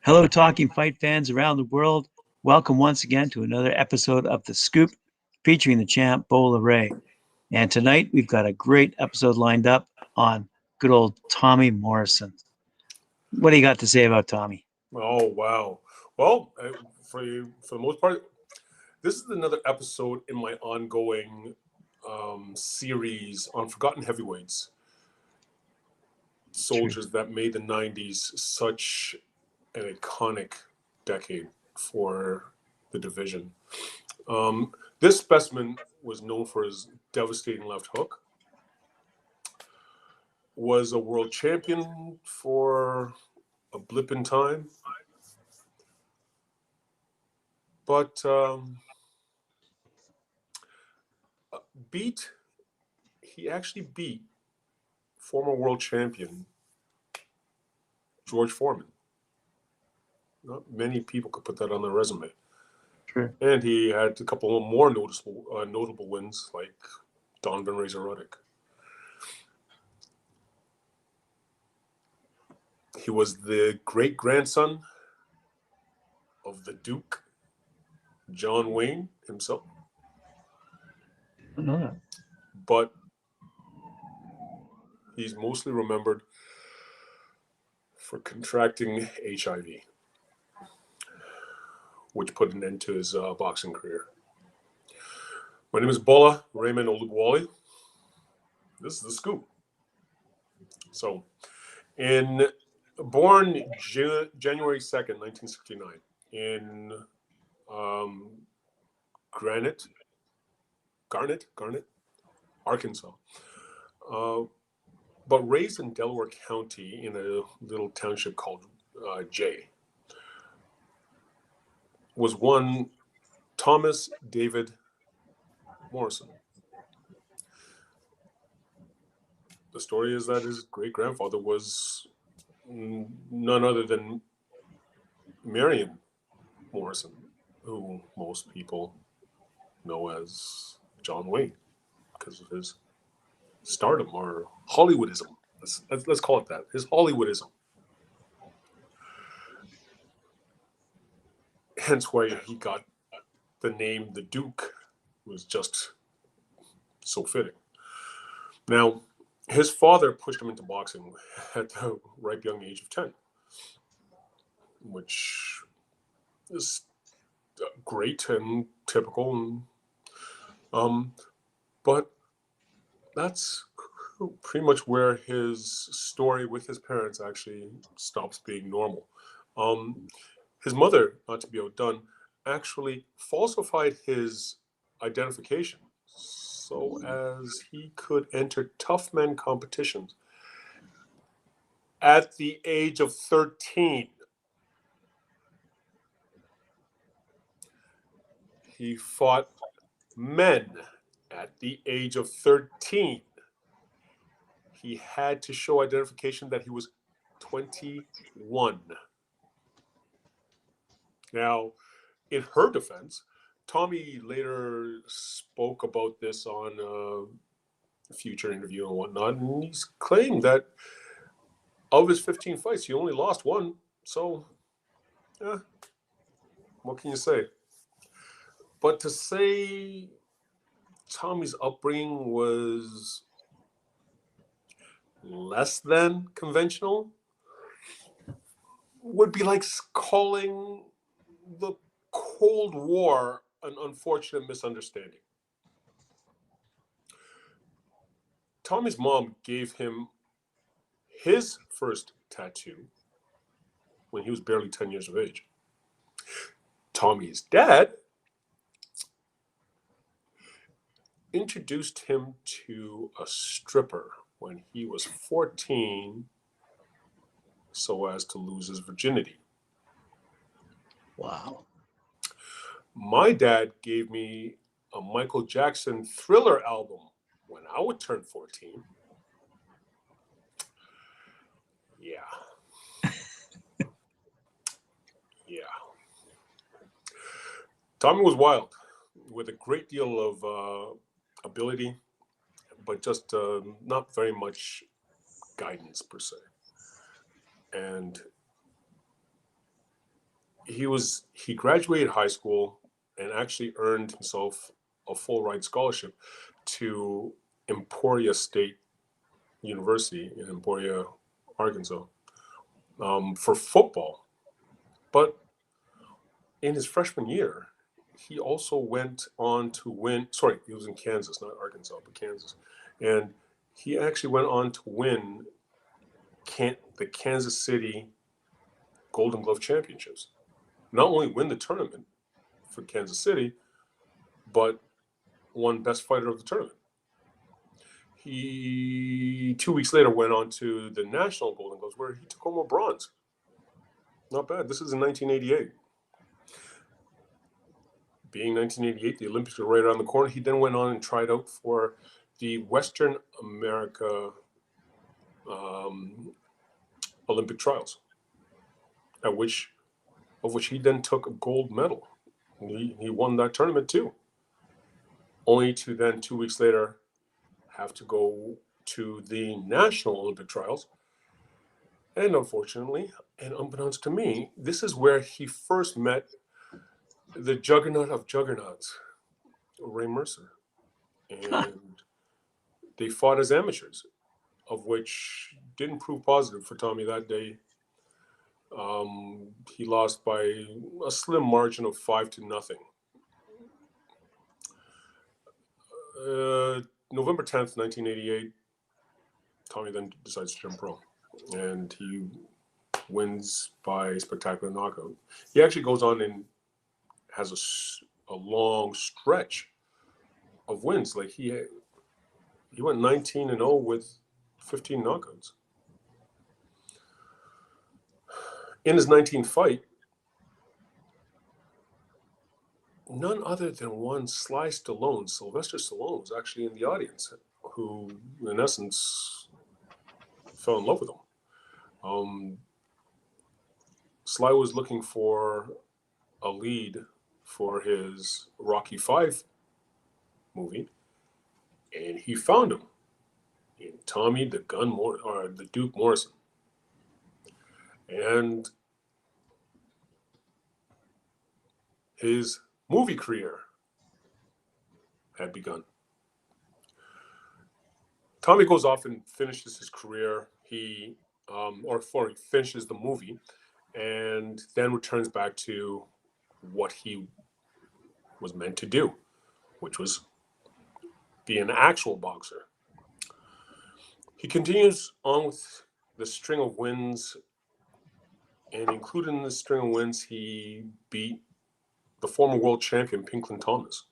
Hello, Talking Fight fans around the world. Welcome once again to another episode of The Scoop featuring the champ, Bola Ray. And tonight we've got a great episode lined up on good old Tommy Morrison. What do you got to say about Tommy? Oh wow! Well, for the most part, this is another episode in my ongoing series on forgotten heavyweights, True. soldiers that made the '90s such an iconic decade for the division. This specimen was known for his devastating left hook. Was a world champion for a blip in time, but beat he actually beat former world champion George Foreman. Not many people could put that on their resume. True. And he had a couple of more notable wins, like Donovan Razor-Ruddock. He was the great grandson of the Duke, John Wayne himself. I don't know that. But he's mostly remembered for contracting HIV, which put an end to his boxing career. My name is Bola Ray Olubuwale. This is The Scoop. So, born January 2nd, 1969, in Garnet, Arkansas. But raised in Delaware County in a little township called Jay, was one Thomas David Morrison. The story is that his great-grandfather was none other than Marion Morrison, who most people know as John Wayne because of his stardom or Hollywoodism. Let's call it that. His Hollywoodism. Hence why he got the name the Duke, was just so fitting. Now, his father pushed him into boxing at the ripe young age of 10, which is great and typical. But that's pretty much where his story with his parents actually stops being normal. His mother, not to be outdone, actually falsified his identification so as he could enter tough men competitions at the age of 13. He fought men at the age of 13. He had to show identification that he was 21. Now, in her defense, Tommy later spoke about this on a future interview and whatnot, and he's claimed that of his 15 fights, he only lost one. So, what can you say? But to say Tommy's upbringing was less than conventional would be like calling the Cold War an unfortunate misunderstanding. Tommy's mom gave him his first tattoo when he was barely 10 years of age. Tommy's dad introduced him to a stripper when he was 14 so as to lose his virginity. Wow. My dad gave me a Michael Jackson Thriller album when I would turn 14. Yeah. Yeah. Tommy was wild, with a great deal of ability, but just not very much guidance per se. And he graduated high school and actually earned himself a full ride scholarship to Emporia State University in Emporia, Arkansas, for football. But in his freshman year, he also went on to win. Sorry, he was in Kansas, not Arkansas, but Kansas. And he actually went on to win the Kansas City Golden Glove Championships. Not only win the tournament for Kansas City, but won Best Fighter of the tournament. He 2 weeks later went on to the National Golden Gloves, where he took home a bronze. Not bad. This is in 1988. Being 1988, the Olympics were right around the corner. He then went on and tried out for the Western America Olympic trials, of which he then took a gold medal. He won that tournament too. Only to then 2 weeks later have to go to the National Olympic trials. And unfortunately, and unbeknownst to me, this is where he first met the juggernaut of juggernauts, Ray Mercer. And they fought as amateurs, of which didn't prove positive for Tommy that day. He lost by a slim margin of 5-0. November 10th, 1988, Tommy then decides to jump pro. And he wins by spectacular knockout. He actually goes on and has a long stretch of wins. Like he went 19-0 with 15 knockouts. In his 19th fight, none other than one Sly Stallone, Sylvester Stallone, was actually in the audience, who, in essence, fell in love with him. Sly was looking for a lead for his Rocky V movie, and he found him in Tommy the Duke Morrison. And his movie career had begun. Tommy goes off and finishes his career. He finishes the movie, and then returns back to what he was meant to do, which was be an actual boxer. He continues on with the string of wins, and included in the string of wins, he beat the former world champion, Pinklon Thomas.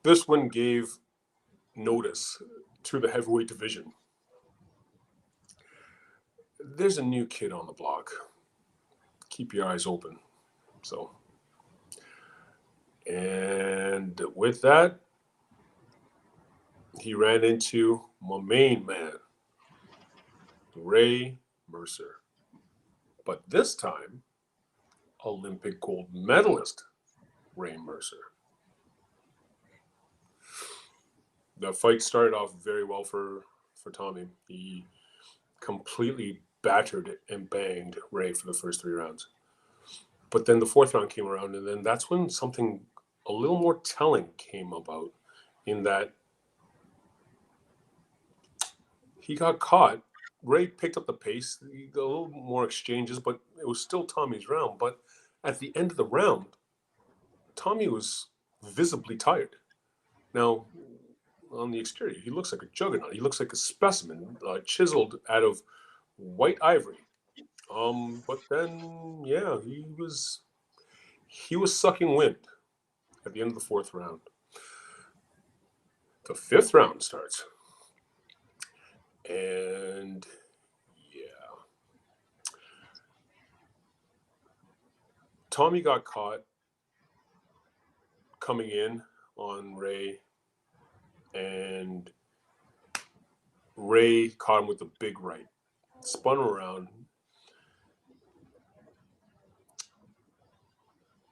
This one gave notice to the heavyweight division. There's a new kid on the block. Keep your eyes open. So, and with that, he ran into my main man, Ray Mercer. But this time, Olympic gold medalist Ray Mercer. The fight started off very well for Tommy. He completely battered and banged Ray for the first 3 rounds. But then the 4th round came around, and then that's when something a little more telling came about, in that he got caught. Ray picked up the pace, a little more exchanges, but it was still Tommy's round. But at the end of the round, Tommy was visibly tired. Now, on the exterior, he looks like a juggernaut. He looks like a specimen, chiseled out of white ivory. But then, yeah, he was sucking wind at the end of the 4th round. The 5th round starts. And yeah, Tommy got caught coming in on Ray, and Ray caught him with a big right, spun around.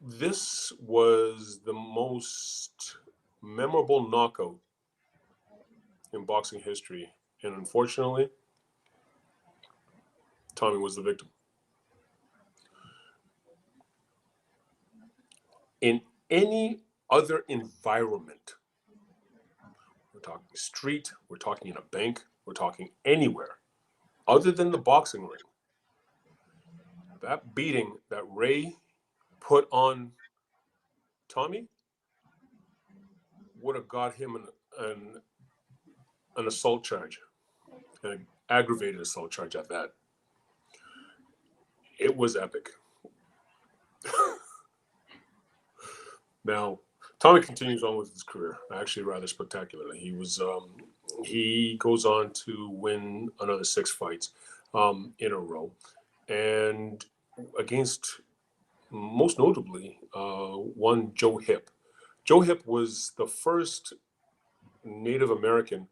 This was the most memorable knockout in boxing history And unfortunately, Tommy was the victim. In any other environment, we're talking street, we're talking in a bank, we're talking anywhere other than the boxing ring, that beating that Ray put on Tommy would have got him an assault charge, an aggravated assault charge at that. It was epic. Now, Tommy continues on with his career, actually rather spectacularly. He goes on to win another 6 fights in a row, and against, most notably, one Joe Hip. Joe Hip was the first Native American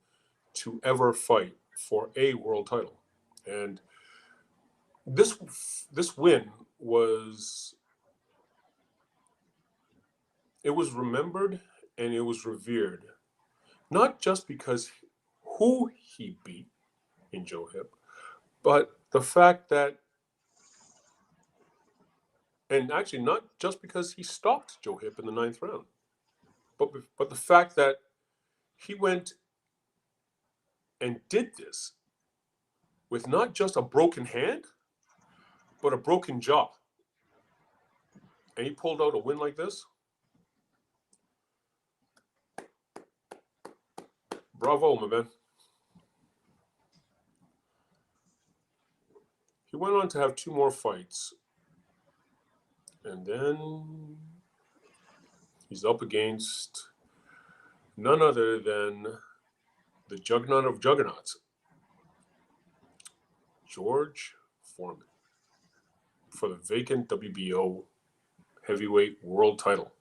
to ever fight for a world title, and this win was remembered and it was revered, not just because who he beat in Joe Hip, but the fact that, and actually not just because he stopped Joe Hip in the 9th round, but the fact that he went and did this with not just a broken hand, but a broken jaw. And he pulled out a win like this. Bravo, my man. He went on to have 2 more fights. And then he's up against none other than the juggernaut of juggernauts, George Foreman, for the vacant WBO heavyweight world title.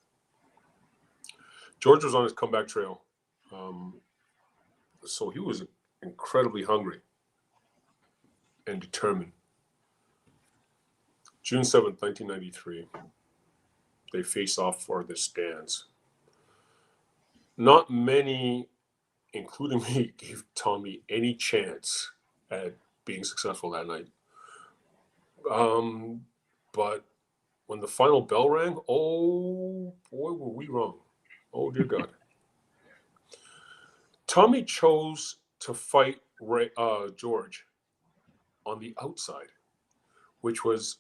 George was on his comeback trail. So he was incredibly hungry and determined. June 7th, 1993, they face off for the stands. Not many, including me, gave Tommy any chance at being successful that night. But when the final bell rang, oh boy, were we wrong. Oh dear God. Tommy chose to fight George on the outside, which was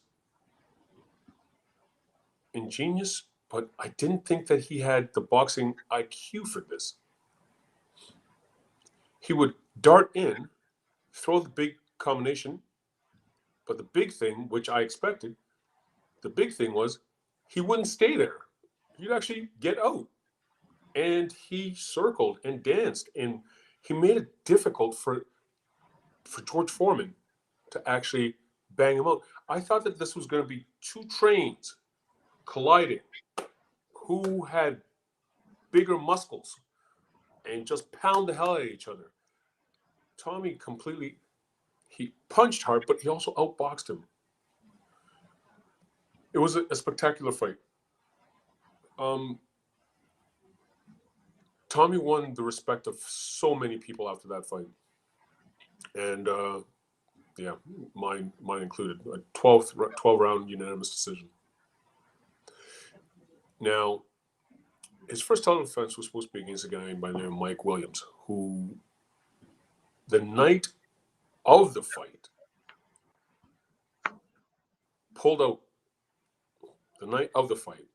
ingenious, but I didn't think that he had the boxing IQ for this. He would dart in, throw the big combination, but the big thing, which I expected, the big thing was he wouldn't stay there. He'd actually get out. And he circled and danced, and he made it difficult for George Foreman to actually bang him out. I thought that this was going to be 2 trains colliding, who had bigger muscles, and just pound the hell out of each other. Tommy he punched hard, but he also outboxed him. It was a spectacular fight. Tommy won the respect of so many people after that fight. And yeah, mine included. A 12-round unanimous decision. Now, his first title defense was supposed to be against a guy by the name of Mike Williams, who, the night of the fight, pulled out. The night of the fight,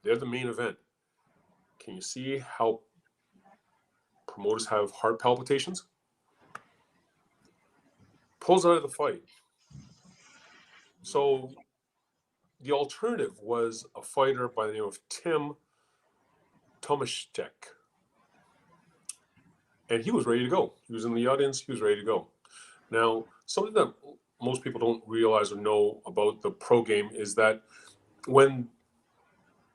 they're the main event. Can you see how promoters have heart palpitations? Pulls out of the fight. So the alternative was a fighter by the name of Tim Tomaszek. And he was ready to go. He was in the audience. He was ready to go. Now, something that most people don't realize or know about the pro game is that when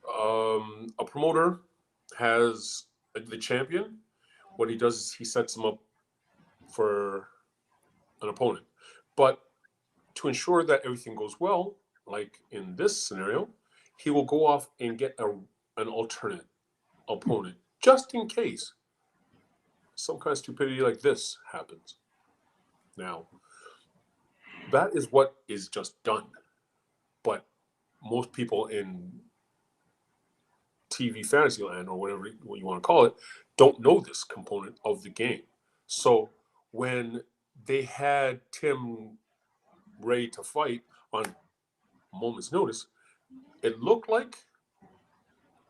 a promoter has the champion, what he does is he sets them up for an opponent. But to ensure that everything goes well, like in this scenario, he will go off and get an alternate opponent just in case some kind of stupidity like this happens. Now, that is what is just done. But most people in TV fantasy land, or whatever you want to call it, don't know this component of the game. So when they had Tim Ray to fight on moment's notice, it looked like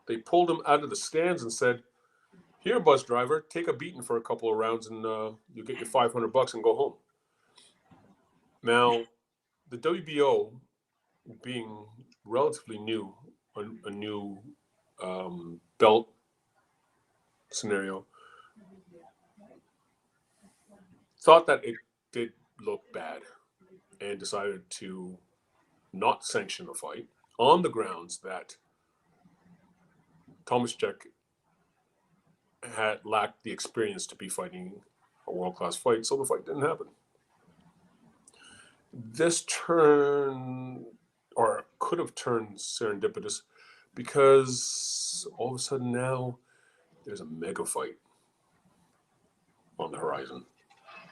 they pulled him out of the stands and said, "Here, bus driver, take a beating for a couple of rounds, and you get your $500 and go home." Now, the WBO, being relatively new, a new belt scenario, thought that it did look bad and decided to not sanction the fight on the grounds that Tomaszek had lacked the experience to be fighting a world-class fight, so the fight didn't happen. This turn, or could have turned serendipitous, because all of a sudden now there's a mega fight on the horizon.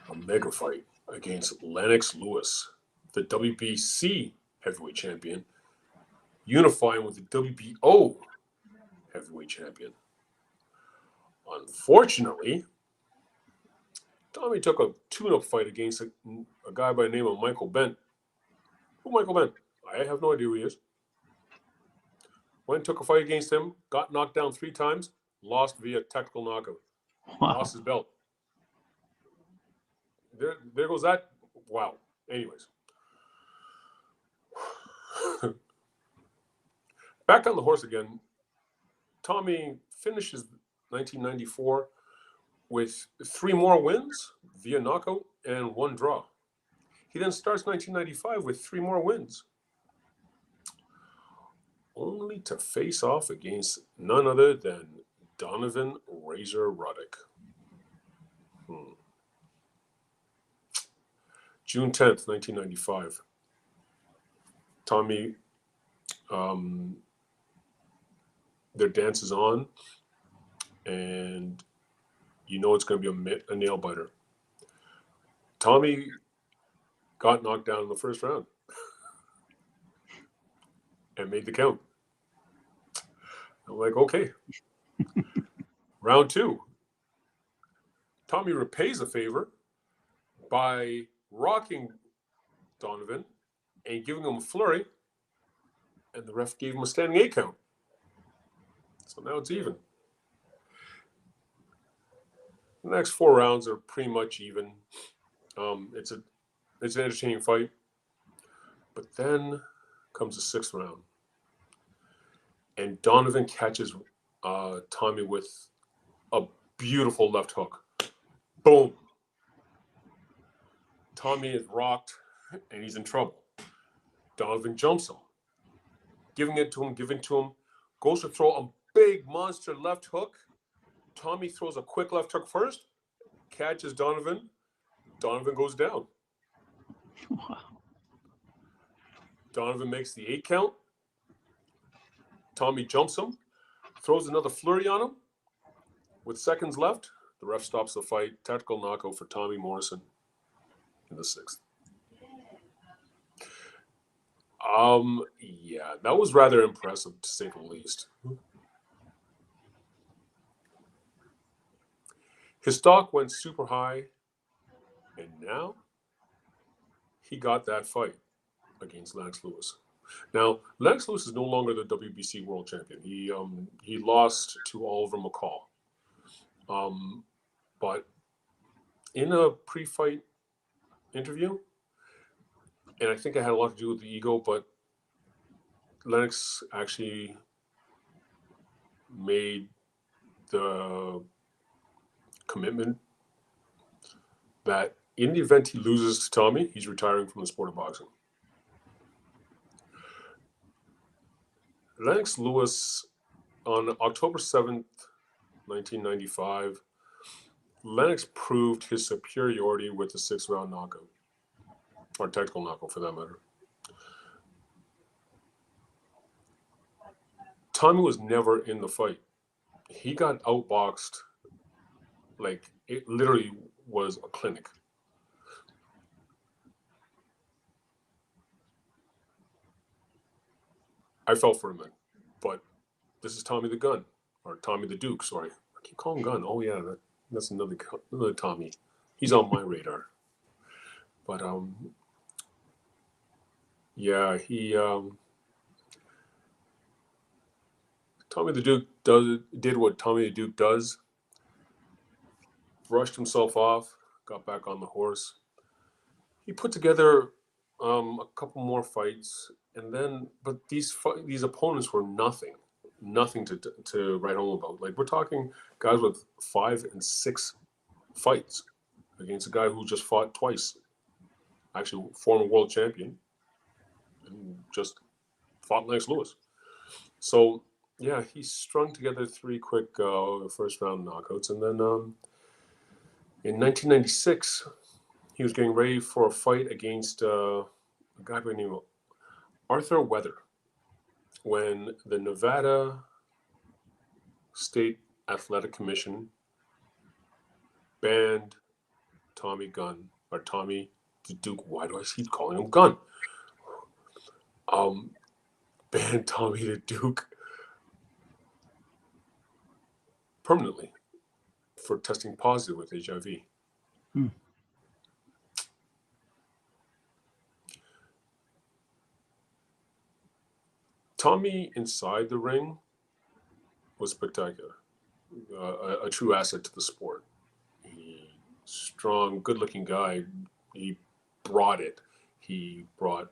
A mega fight against Lennox Lewis, the WBC heavyweight champion, unifying with the WBO heavyweight champion. Unfortunately, Tommy took a tune-up fight against a guy by the name of Michael Bent. Who Michael Bent? I have no idea who he is. Went and took a fight against him, got knocked down 3 times, lost via technical knockout. Wow. Lost his belt. There goes that. Wow. Anyways. Back on the horse again, Tommy finishes 1994 with 3 more wins via knockout and 1 draw. He then starts 1995 with 3 more wins, only to face off against none other than Donovan Razor Ruddock. June 10th, 1995. Tommy, their dance is on, and you know it's going to be a nail biter. Tommy got knocked down in the first round and made the count. I'm like, okay. Round 2. Tommy repays a favor by rocking Donovan and giving him a flurry, and the ref gave him a standing 8 count. So now it's even. The next 4 rounds are pretty much even. It's an entertaining fight. But then comes the 6th round, and Donovan catches Tommy with a beautiful left hook. Boom. Tommy is rocked, and he's in trouble. Donovan jumps him, giving to him, goes to throw a big monster left hook. Tommy throws a quick left hook first, catches Donovan. Donovan goes down. Wow. Donovan makes the 8 count. Tommy jumps him, throws another flurry on him. With seconds left, the ref stops the fight. Tactical knockout for Tommy Morrison in the 6th. Yeah, that was rather impressive, to say the least. His stock went super high, and now he got that fight against Lennox Lewis. Now, Lennox Lewis is no longer the WBC world champion. He lost to Oliver McCall. But in a pre-fight interview, and I think it had a lot to do with the ego, but Lennox actually made the commitment that in the event he loses to Tommy, he's retiring from the sport of boxing. Lennox Lewis, on October 7th, 1995, Lennox proved his superiority with the 6th round knockout, or technical knockout for that matter. Tommy was never in the fight. He got outboxed Like, it literally was a clinic. I fell for him then. But this is Tommy the Gun, or Tommy the Duke, sorry. I keep calling him Gun. Oh, yeah, that's another Tommy. He's on my radar. But, yeah, Tommy the Duke did what Tommy the Duke does, brushed himself off, got back on the horse. He put together a couple more fights, and then but these opponents were nothing to write home about. Like, we're talking guys with 5 and 6 fights against a guy who just fought twice, actually former world champion, and just fought Lennox Lewis. So yeah, he strung together 3 quick first round knockouts, and then in 1996 he was getting ready for a fight against a guy by the name of Arthur Weather when the Nevada State Athletic Commission banned Tommy Gunn, or Tommy the Duke. Why do I keep calling him Gunn? Banned Tommy the Duke permanently for testing positive with HIV. Tommy inside the ring was spectacular, a true asset to the sport. He, strong, good-looking guy. He brought it. He brought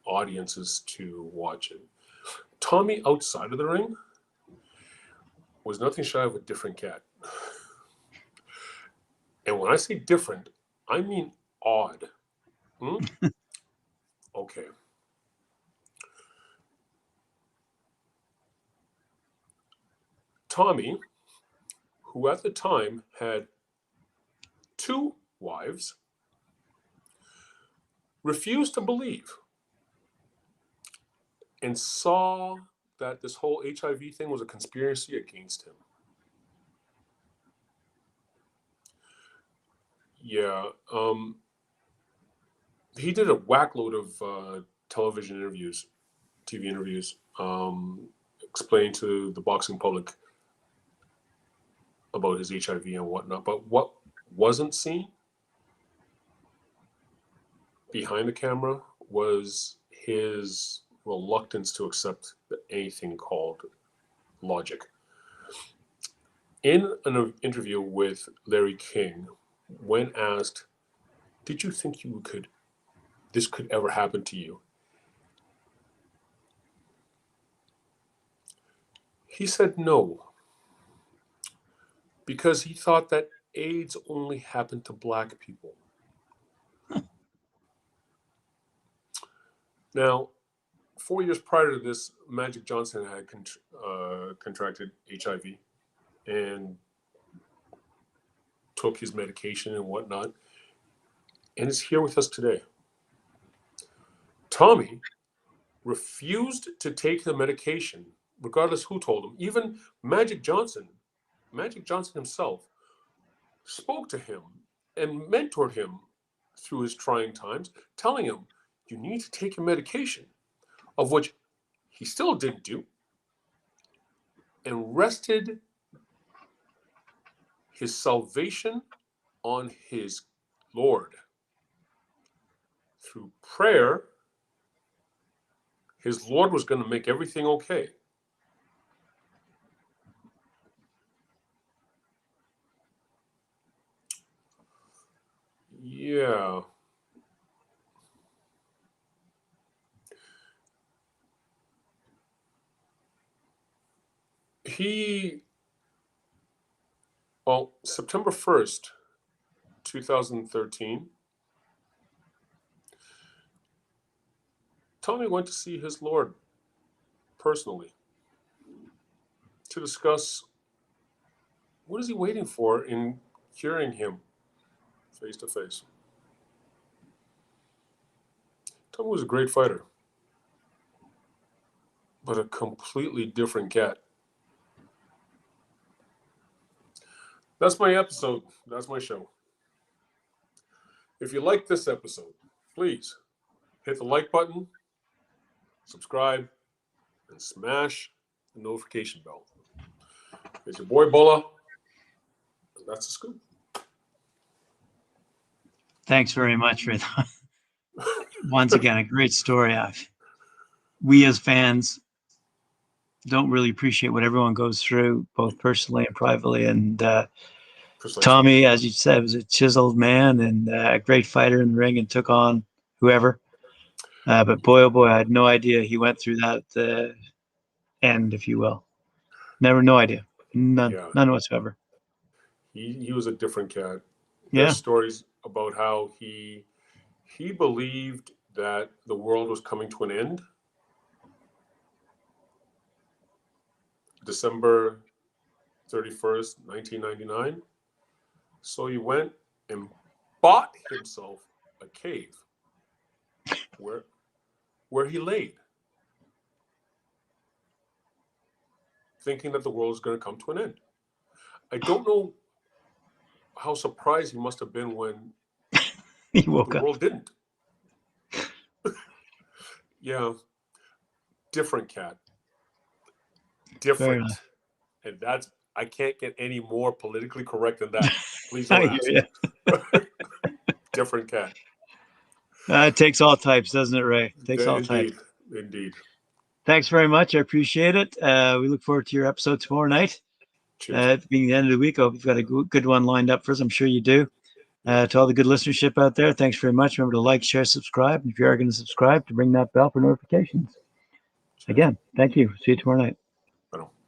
audiences to watch it. Tommy outside of the ring was nothing shy of a different cat. And when I say different, I mean odd. Okay. Tommy, who at the time had 2 wives, refused to believe and saw that this whole HIV thing was a conspiracy against him. Yeah, he did a whackload of television interviews, TV interviews, explaining to the boxing public about his HIV and whatnot. But what wasn't seen behind the camera was his reluctance to accept anything called logic. In an interview with Larry King, when asked, "Did you think this could ever happen to you?" He said no, because he thought that AIDS only happened to black people. Now, 4 years prior to this, Magic Johnson had contracted HIV and took his medication and whatnot, and is here with us today. Tommy refused to take the medication, regardless who told him. Even Magic Johnson himself, spoke to him and mentored him through his trying times, telling him, "You need to take your medication," of which he still didn't do, and rested his salvation on his Lord. Through prayer, his Lord was going to make everything okay. Yeah. September 1st, 2013, Tommy went to see his Lord personally to discuss what is he waiting for in curing him face to face. Tommy was a great fighter, but a completely different cat. That's my episode. That's my show. If you like this episode, please hit the like button, subscribe, and smash the notification bell. It's your boy Bola, and that's the scoop. Thanks very much for that. Once again, a great story. We as fans don't really appreciate what everyone goes through, both personally and privately. And Tommy, as you said, was a chiseled man and a great fighter in the ring and took on whoever. But boy, oh boy, I had no idea he went through that end, if you will. No idea. None whatsoever. He was a different cat. Yeah. There's stories about how he believed that the world was coming to an end. December 31st, 1999. So he went and bought himself a cave where he laid, thinking that the world was going to come to an end. I don't know how surprised he must have been when he woke the up. world didn't. Yeah, different cat. Different. And that's, I can't get any more politically correct than that. Please don't ask. Different cat. It takes all types, doesn't it, Ray? It takes all types. Indeed. Thanks very much. I appreciate it. We look forward to your episode tomorrow night. Being the end of the week, I hope you've got a good one lined up for us. I'm sure you do. To all the good listenership out there, thanks very much. Remember to like, share, subscribe. And if you are going to subscribe, to ring that bell for notifications. Again, thank you. See you tomorrow night.